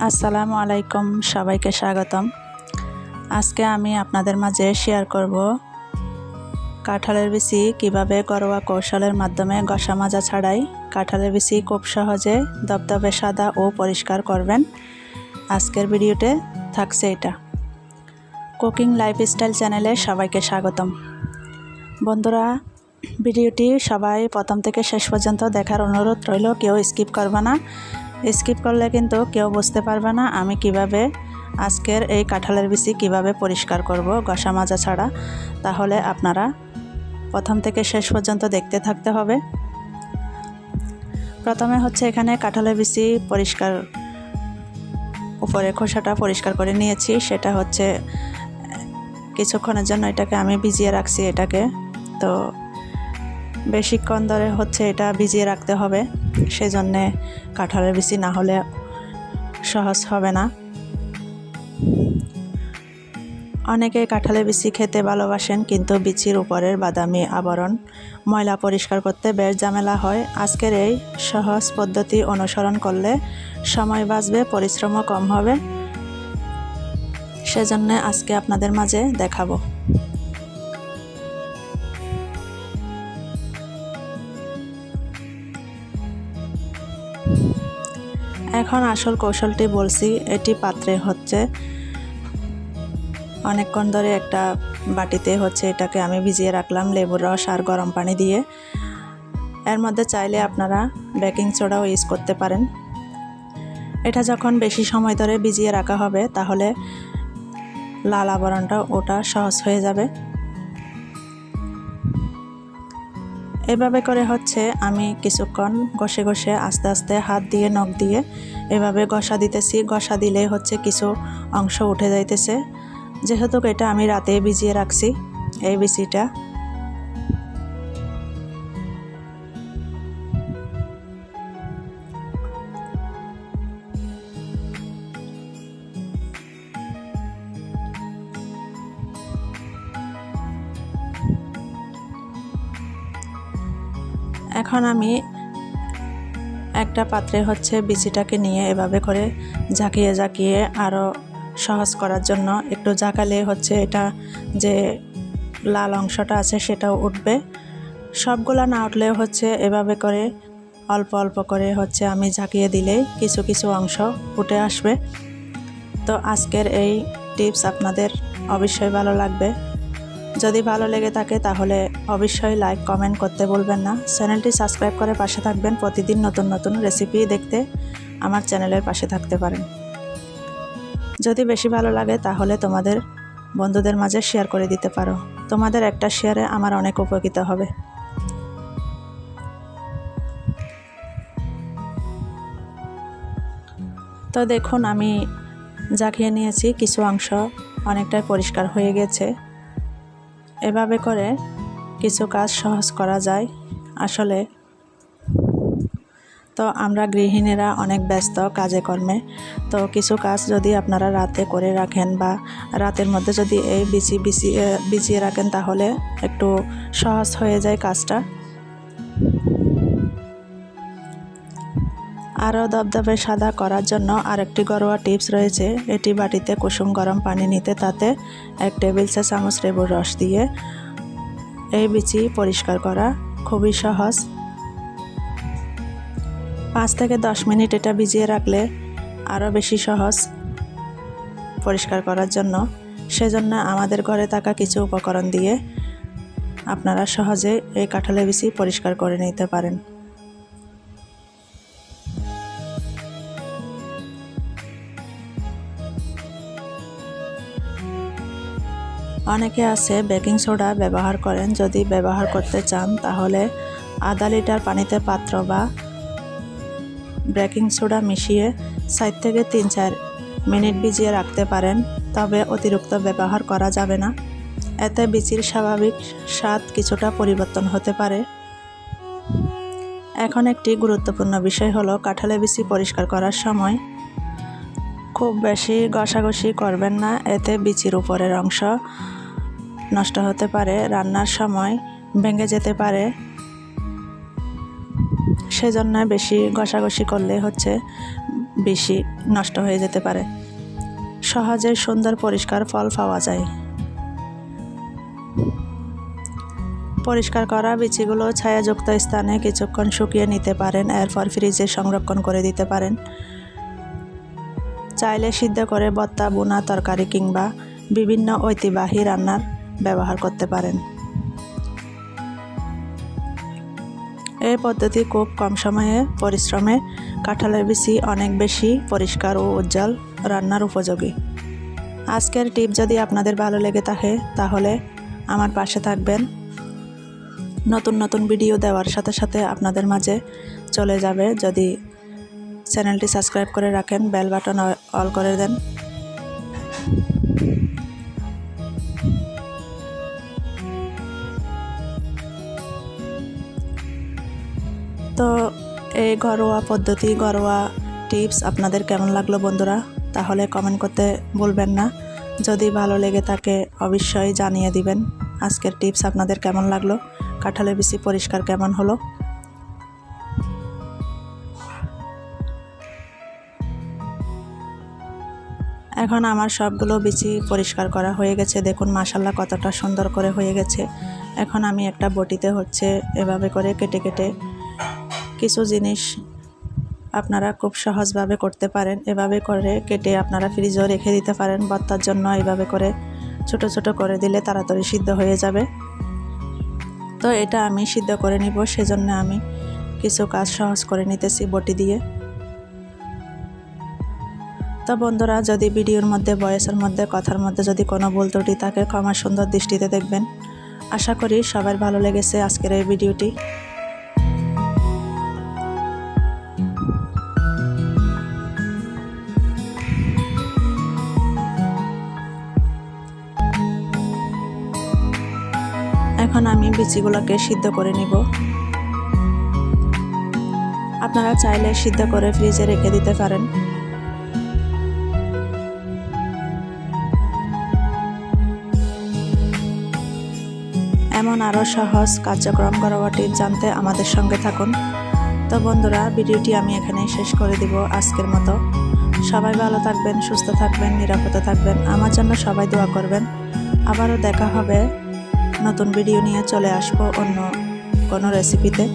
আসসালামু আলাইকুম, সবাইকে স্বাগতম। আজকে আমি আপনাদের মাঝে শেয়ার করব কাঁঠালের বিচি কিভাবে ঘরোয়া কৌশলের মাধ্যমে ঘষা মাজা ছাড়াই কাঁঠালের বিচি খুব সহজে দবদবে সাদা ও পরিষ্কার করবেন। আজকের ভিডিওতে থাকছে এটা। কুকিং লাইফস্টাইল চ্যানেলে সবাইকে স্বাগতম। বন্ধুরা, ভিডিওটি সবাই প্রথম থেকে শেষ পর্যন্ত দেখার অনুরোধ রইল। কেউ স্কিপ করবে না। স্কিপ করলে কিন্তু কেউ বুঝতে পারবে না আমি কিভাবে আজকের এই কাঁঠালের বিচি কিভাবে পরিষ্কার করব ঘষা মাজা ছাড়া। তাহলে আপনারা প্রথম থেকে শেষ পর্যন্ত দেখতে থাকতে হবে। প্রথমে হচ্ছে এখানে কাঁঠালের বিচি পরিষ্কার, উপরে খোসাটা পরিষ্কার করে নিয়েছি। সেটা হচ্ছে কিছুক্ষণের জন্য এটাকে আমি ভিজিয়ে রাখছি। এটাকে তো বেশিক্ষণ ধরে হচ্ছে এটা ভিজিয়ে রাখতে হবে, সেজন্যে কাঁঠালের বিচি না হলে সহজ হবে না। অনেকে কাঁঠালের বিচি খেতে ভালোবাসেন, কিন্তু বিচির উপরের বাদামি আবরণ ময়লা পরিষ্কার করতে বেশ ঝামেলা হয়। আজকের এই সহজ পদ্ধতি অনুসরণ করলে সময় বাঁচবে, পরিশ্রমও কম হবে। সেজন্য আজকে আপনাদের মাঝে দেখাবো। এখন আসল কৌশলটি বলছি। এটি পাত্রে হচ্ছে অনেকক্ষণ ধরে একটা বাটিতে হচ্ছে এটাকে আমি ভিজিয়ে রাখলাম লেবুর রস আর গরম পানি দিয়ে। এর মধ্যে চাইলে আপনারা বেকিং সোডাও ইউজ করতে পারেন। এটা যখন বেশি সময় ধরে ভিজিয়ে রাখা হবে তাহলে লাল আবরণটা ওটা সহজ হয়ে যাবে। এভাবে করে হচ্ছে আমি কিছুক্ষণ ঘষে ঘষে আস্তে আস্তে হাত দিয়ে নখ দিয়ে এভাবে ঘষা দিতেছি। ঘষা দিলে হচ্ছে কিছু অংশ উঠে যাইতেছে। যেহেতু এটা আমি রাতে ভিজিয়ে রাখছি এই বিচিটা। এখন আমি একটা পাত্রে হচ্ছে বিচিটাকে নিয়ে এভাবে করে ঝাঁকিয়ে ঝাঁকিয়ে আরও সহজ করার জন্য একটু ঝাঁকালে হচ্ছে এটা যে লাল অংশটা আছে সেটাও উঠবে। সবগুলা না উঠলেও হচ্ছে এভাবে করে অল্প অল্প করে হচ্ছে আমি ঝাঁকিয়ে দিলেই কিছু কিছু অংশ উঠে আসবে। তো আজকের এই টিপস আপনাদের অবশ্যই ভালো লাগবে। যদি ভালো লেগে থাকে তাহলে অবশ্যই লাইক কমেন্ট করতে ভুলবেন না। চ্যানেলটি সাবস্ক্রাইব করে পাশে থাকবেন। প্রতিদিন নতুন নতুন রেসিপি দেখতে আমার চ্যানেলের পাশে থাকতে পারেন। যদি বেশি ভালো লাগে তাহলে তোমাদের বন্ধুদের মাঝে শেয়ার করে দিতে পারো। তোমাদের একটা শেয়ারে আমার অনেক উপকৃত হবে। তো দেখুন, আমি ঝাঁকিয়ে নিয়েছি, কিছু অংশ অনেকটাই পরিষ্কার হয়ে গেছে। এভাবে করে কিছু কাজ সহজ করা যায় আসলে। তো আমরা গৃহিণীরা অনেক ব্যস্ত কাজে কর্মে। তো কিছু কাজ যদি আপনারা রাতে করে রাখেন বা রাতের মধ্যে যদি এই বিছিয়ে রাখেন তাহলে একটু সহজ হয়ে যায় কাজটা। আরও দবদবে সাদা করার জন্য আরেকটি ঘরোয়া টিপস রয়েছে। এটি বাটিতে কুসুম গরম পানি নিতে তাতে 1 টেবিল চামচ লেবুর রস দিয়ে এই বিচি পরিষ্কার করা খুবই সহজ। 5 থেকে 10 মিনিট এটা ভিজিয়ে রাখলে আরও বেশি সহজ পরিষ্কার করার জন্য। সেজন্য আমাদের ঘরে থাকা কিছু উপকরণ দিয়ে আপনারা সহজে এই কাঁঠালের বিচি পরিষ্কার করে নিতে পারেন। অনেকে আছে বেকিং সোডা ব্যবহার করেন। যদি ব্যবহার করতে চান তাহলে আধা লিটার পানিতে পাত্র বা বেকিং সোডা মিশিয়ে 4 থেকে 3-4 মিনিট ভিজিয়ে রাখতে পারেন। তবে অতিরিক্ত ব্যবহার করা যাবে না। এতে বিচির স্বাভাবিক স্বাদ কিছুটা পরিবর্তন হতে পারে। এখন একটি গুরুত্বপূর্ণ বিষয় হলো কাঁঠালের বিচি পরিষ্কার করার সময় খুব বেশি ঘষাঘষি করবেন না। এতে বিচির উপরের অংশ নষ্ট হতে পারে, রান্নার সময় ভেঙে যেতে পারে। সেজন্য বেশি ঘষাঘষি করলে হচ্ছে বেশি নষ্ট হয়ে যেতে পারে। সহজে সুন্দর পরিষ্কার ফল পাওয়া যায়। পরিষ্কার করা বিচিগুলো ছায়াযুক্ত স্থানে কিছুক্ষণ শুকিয়ে নিতে পারেন, এরপর ফ্রিজে সংরক্ষণ করে দিতে পারেন। চাইলে সিদ্ধ করে ভর্তা, বোনা, তরকারি কিংবা বিভিন্ন ঐতিহ্যবাহী রান্নার ব্যবহার করতে পারেন। এই পদ্ধতি খুব কম সময়ে পরিশ্রমে কাঁঠালের বিচি অনেক বেশি পরিষ্কার ও উজ্জ্বল রান্নার উপযোগী। আজকের টিপ যদি আপনাদের ভালো লেগে থাকে তাহলে আমার পাশে থাকবেন। নতুন নতুন ভিডিও দেওয়ার সাথে সাথে আপনাদের মাঝে চলে যাবে। যদি চ্যানেলটি সাবস্ক্রাইব করে রাখেন, বেল বাটন অল করে দেন। তো এই ঘরোয়া পদ্ধতি, ঘরোয়া টিপস আপনাদের কেমন লাগলো বন্ধুরা? তাহলে কমেন্ট করতে ভুলবেন না। যদি ভালো লেগে থাকে অবশ্যই জানিয়ে দিবেন আজকের টিপস আপনাদের কেমন লাগলো, কাঁঠালের বিচি পরিষ্কার কেমন হলো। এখন আমার সবগুলো বিচি পরিষ্কার করা হয়ে গেছে। দেখুন মাশাআল্লাহ কতটা সুন্দর করে হয়ে গেছে। এখন আমি একটা বটিতে এভাবে করে কেটে কেটে কিছু জিনিস আপনারা খুব সহজভাবে করতে পারেন। এভাবে করে কেটে আপনারা ফ্রিজেও রেখে দিতে পারেন ভর্তার জন্য। এভাবে করে ছোট ছোট করে দিলে তাড়াতাড়ি সিদ্ধ হয়ে যাবে। তো এটা আমি সিদ্ধ করে নিব, সেজন্য আমি কিছু কাজ সহজ করে নিতেছি বটি দিয়ে। তো বন্ধুরা, যদি ভিডিওর মধ্যে, ভয়েসের মধ্যে, কথার মধ্যে যদি কোনো ভুল ত্রুটি থাকে ক্ষমা সুন্দর দৃষ্টিতে দেখবেন। আশা করি সবার ভালো লেগেছে আজকের এই ভিডিওটি। এখন আমি বিচিগুলোকে সিদ্ধ করে নিব। আপনারা চাইলে সিদ্ধ করে ফ্রিজে রেখে দিতে পারেন। এমন আরও সহজ কার্যক্রম ঘরোয়া টিপস জানতে আমাদের সঙ্গে থাকুন। তো বন্ধুরা, ভিডিওটি আমি এখানেই শেষ করে দিব আজকের মতো। সবাই ভালো থাকবেন, সুস্থ থাকবেন, নিরাপদে থাকবেন। আমার জন্য সবাই দোয়া করবেন। আবারও দেখা হবে, নতুন ভিডিও নিয়ে চলে আসবো অন্য কোনো রেসিপিতে।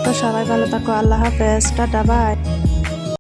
তো সবাই ভালো থাকো। আল্লাহ হাফেজ, টাটা, বাই।